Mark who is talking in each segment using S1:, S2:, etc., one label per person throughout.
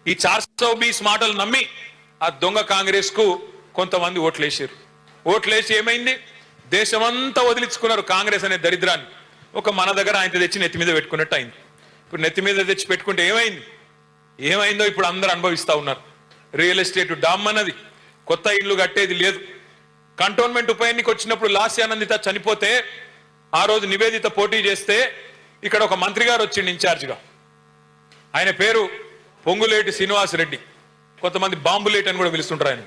S1: ఈ 420 మాటలు నమ్మి ఆ దొంగ కాంగ్రెస్ కు కొంతమంది ఓట్లేసారు. ఓట్లేసి ఏమైంది, దేశమంతా వదిలించుకున్నారు కాంగ్రెస్ అనే దరిద్రాన్ని. ఒక మన దగ్గర ఆయన తెచ్చి నెత్తి మీద పెట్టుకున్నట్టు అయింది. ఇప్పుడు నెత్తి మీద తెచ్చి పెట్టుకుంటే ఏమైందో ఇప్పుడు అందరూ అనుభవిస్తా ఉన్నారు. రియల్ ఎస్టేట్ డామ్ అన్నది, కొత్త ఇళ్లు కట్టేది లేదు. కంటోన్మెంట్ ఉప ఎన్నిక వచ్చినప్పుడు లాస్యానందిత చనిపోతే ఆ రోజు నివేదిత పోటీ చేస్తే ఇక్కడ ఒక మంత్రి గారు వచ్చిండు ఇన్ఛార్జిగా. ఆయన పేరు పొంగులేటి శ్రీనివాస్ రెడ్డి. కొంతమంది బాంబులేటి అని కూడా పిలుస్తుంటారు. ఆయన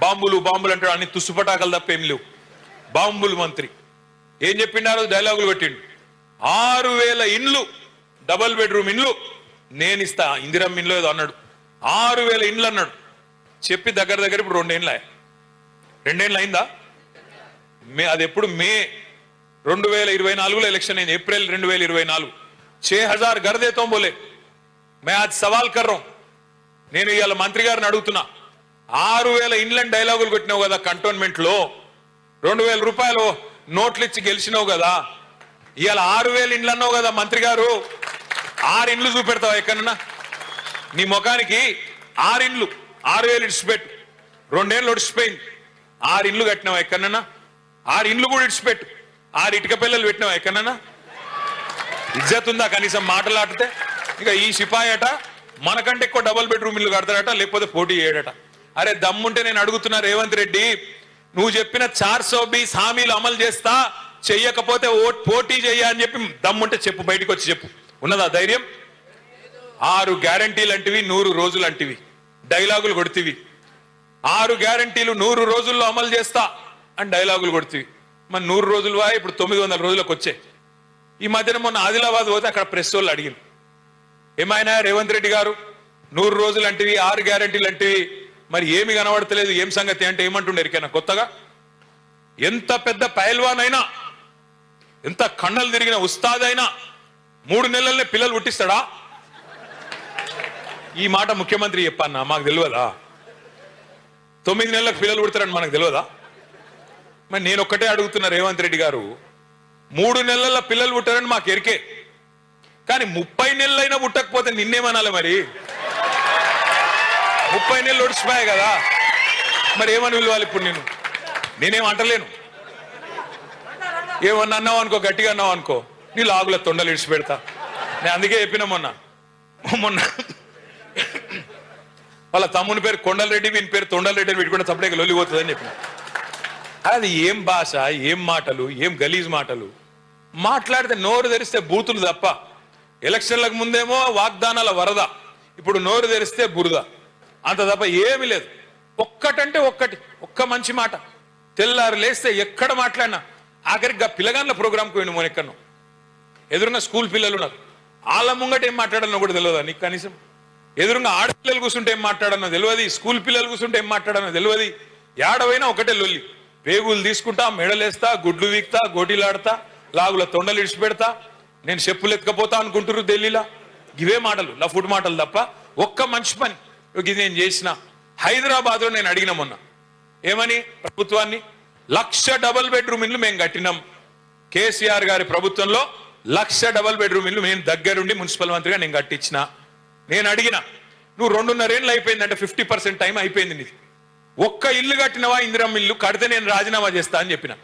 S1: బాంబులు అంటాడు. అన్ని తుస్సుపటాకలు తప్ప ఏం లేవు. బాంబులు మంత్రి ఏం చెప్పిండు, ఆ రోజు డైలాగులు పెట్టిండు. 6000 ఇండ్లు, డబల్ బెడ్రూమ్ ఇండ్లు నేను ఇస్తా, ఇందిరమ్మ ఇండ్లు ఏదో అన్నాడు. 6000 ఇండ్లు అన్నాడు. చెప్పి దగ్గర ఇప్పుడు 2 ఏళ్ళు అయిందా? అది ఎప్పుడు మే 2024లో ఎలక్షన్ అయింది. ఏప్రిల్ 2024. 6000 घर देता हूं बोले. मैं आज सवाल कर रहा हूं. నేను ఇవాళ మంత్రి గారిని అడుగుతున్నా, 6000 ఇండ్లని డైలాగులు కొట్టినావు కదా కంటోన్మెంట్ లో, 2000 రూపాయలు నోట్లు ఇచ్చి గెలిచినావు కదా, ఇవాళ 6000 ఇండ్లు అన్నావు కదా మంత్రి గారు. 6 ఇండ్లు చూపెడతావు ఎక్కడన్నా? నీ ముఖానికి 6 ఇండ్లు, 6000 ఇడిచిపెట్టు. 2 ఏళ్ళు ఒడిచిపోయింది. 6 ఇండ్లు కట్టినావా ఎక్కడన్నా? 6 ఇండ్లు కూడా ఇడిచిపెట్టు. 6 ఇటుక పిల్లలు పెట్టినావా ఎక్కడన్నా? ఇజ్జత్ ఉందా కనీసం మాటలాడితే? ఇక ఈ సిపాయి అట మనకంటే ఎక్కువ డబుల్ బెడ్రూమ్ ఇల్లు కడతాడట, లేకపోతే పోటీ చేయడట. అరే దమ్ముంటే నేను అడుగుతున్నా రేవంత్ రెడ్డి, నువ్వు చెప్పిన 420 హామీలు అమలు చేస్తా, చెయ్యకపోతే పోటీ చెయ్య అని చెప్పి దమ్ముంటే చెప్పు, బయటకు వచ్చి చెప్పు. ఉన్నదా ధైర్యం? 6 గ్యారంటీలు అంటివి, 100 రోజులు అంటివి, డైలాగులు కొడుతీవి. 6 గ్యారంటీలు 100 రోజుల్లో అమలు చేస్తా అని డైలాగులు కొడుతీవి. మరి 100 రోజులు ఇప్పుడు 900 రోజులకు వచ్చాయి. ఈ మధ్యన మొన్న ఆదిలాబాద్ పోతే అక్కడ ప్రెస్ వాళ్ళు అడిగారు, ఏమైనా రేవంత్ రెడ్డి గారు 100 రోజులు అంటివి, 6 గ్యారంటీలు అంటివి, మరి ఏమి కనబడతలేదు, ఏం సంగతి అంటే ఏమంటుండే ఎరికైనా కొత్తగా? ఎంత పెద్ద పైల్వాన్ అయినా, ఎంత కన్నలు తిరిగిన ఉస్తాద్ అయినా 3 నెలలనే పిల్లలు పుట్టిస్తాడా? ఈ మాట ముఖ్యమంత్రి చెప్పన్నా, మాకు తెలియదా? 9 నెలలకు పిల్లలు పుడతారని మనకు తెలియదా? మరి నేను ఒక్కటే అడుగుతున్నా రేవంత్ రెడ్డి గారు, 3 నెలల పిల్లలు పుట్టారని మాకు ఎరికే, కానీ 30 నెలలైనా పుట్టకపోతే నిన్నేమనాలి? మరి 30 నెలలు ఒడిచిపోయాయి కదా, మరి ఏమని పిలవాలి ఇప్పుడు? నేనేం అంటలేను. ఏమన్నా అన్నావు అనుకో, గట్టిగా అన్నావు అనుకో, నీ లాగుల తొండలు ఇడిచి పెడతా. నేను అందుకే చెప్పిన మొన్న వాళ్ళ తమ్ముని పేరు కొండలరెడ్డి, వీని పేరు తొండలరెడ్డి అని పెట్టుకుంటే తప్పడే లొల్లిపోతుందని చెప్పిన. అది ఏం భాష, ఏం మాటలు, ఏం గలీజ్ మాటలు మాట్లాడితే నోరు తెరిస్తే బూతులు తప్ప. ఎలక్షన్లకు ముందేమో వాగ్దానాల వరద, ఇప్పుడు నోరు తెరిస్తే బురద, అంత తప్ప ఏమీ లేదు. ఒక్కటంటే ఒక్క మంచి మాట. తెల్లారు లేస్తే ఎక్కడ మాట్లాడినా, ఆఖరికి పిల్లగాన్ల ప్రోగ్రాంకి పోయిన మొన్న ఎక్కడో ఎదురున్న స్కూల్ పిల్లలు ఉన్నారు, వాళ్ళ ముంగట ఏం మాట్లాడాలో కూడా తెలియదా నీకు? కనీసం ఎదురుగా ఆడపిల్లలు కూర్చుంటే ఏం మాట్లాడనో తెలియదు, స్కూల్ పిల్లలు కూర్చుంటే ఏం మాట్లాడనో తెలియదు. ఏడవైనా ఒకటే లొల్లి. పేగులు తీసుకుంటా, మెడలేస్తా, గుడ్లు వీక్తా, గోటీలాడతా, లాగుల తొండలు ఇడిచి పెడతా, నేను చెప్పులు ఎత్తుకపోతా అనుకుంటున్నారు ఢిల్లీలో. ఇవే మాటలు, లఫుట్ మాటలు తప్ప ఒక్క మంచి పని ఇది నేను చేసిన. హైదరాబాద్ లో నేను అడిగిన మొన్న, ఏమని ప్రభుత్వాన్ని, 1,00,000 డబుల్ బెడ్రూమ్ ఇల్లు మేము కట్టినాం. కేసీఆర్ గారి ప్రభుత్వంలో 1,00,000 డబుల్ బెడ్రూమ్ ఇల్లు మేము దగ్గరుండి మున్సిపల్ మంత్రిగా నేను కట్టించిన. నేను అడిగిన, నువ్వు 2.5 ఏళ్ళు అయిపోయిందంటే 50% టైం అయిపోయింది నీది, ఒక్క ఇల్లు కట్టినవా? ఇందిరమ్మ ఇల్లు కడితే నేను రాజీనామా చేస్తా అని చెప్పిన.